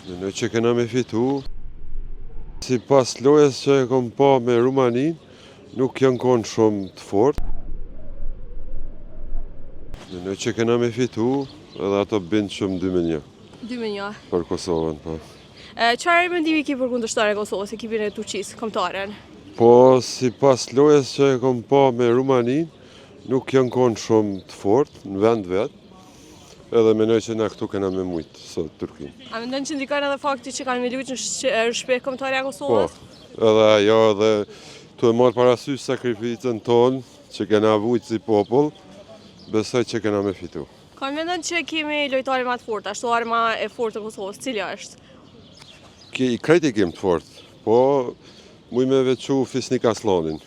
Në që kena me fitu, si pas lojës që e kom pa me Rumanin, nuk janë konë shumë të fort. Në që kena me fitu, edhe ato bindë shumë 2-1. 2-1. Për Kosovën, po. Çfarë mendimi ki për kundërshtarën e Kosovës, ekipin e Turqisë, kombëtaren? Po, si pas lojës që e kom pa me Rumanin, nuk janë konë shumë të fort në vend vetë. Edhe menoj që na këtu kena me mujtë sot Turkin. A mendon që ndikon edhe fakti që kanë me luajtur në shpejt kombëtarja e Kosovës? Po, edhe ajo edhe tu e marrë parasysh sakrificën tonë që kena vujtë si popull, besoj që kena me fitu. Ka mendon që kemi lojtare më të fortë, ashtu arma e fortë e Kosovës, cila është? Krejt i kem të fortë, po muj me veçu Fisnik Aslanin.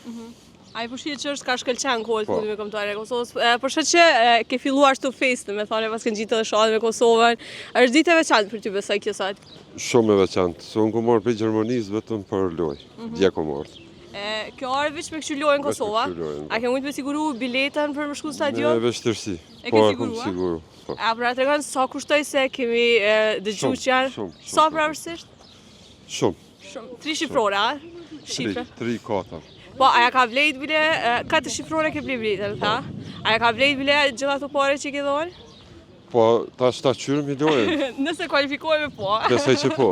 A i përshqit që është ka shkëlqen kohët fundi me kombëtare e Kosovës, përshqit që ke filluar shtu festë, me thane pas kënë gjitë dhe shadë me Kosovën, është ditë e veçantë për ty besoj kjo sajtë? Shumë e veçantë, se unë ku marrë për Gjermanisë vetëm për loj, dje ku marrë. Kjo arë veç me kështu lojë në Kosova, a ke mujtë me siguru biletën për më shku në stadion? Me vështërsi, po e kom siguru. A pra të regonë, sa kushtoj se kemi dëgju që janë? Sa pra vërësisht? Shumë. 3 shifrore, a? Shifre? 3-4. Po, aja ka vlejt bile, 4 shifrore ke ble biletën, ta? Aja ka vlejt bile gjitha të pare që i ke dhonë? Po, ta qyrëm i dojnë. Nëse kualifikohemi po. Besoj që po.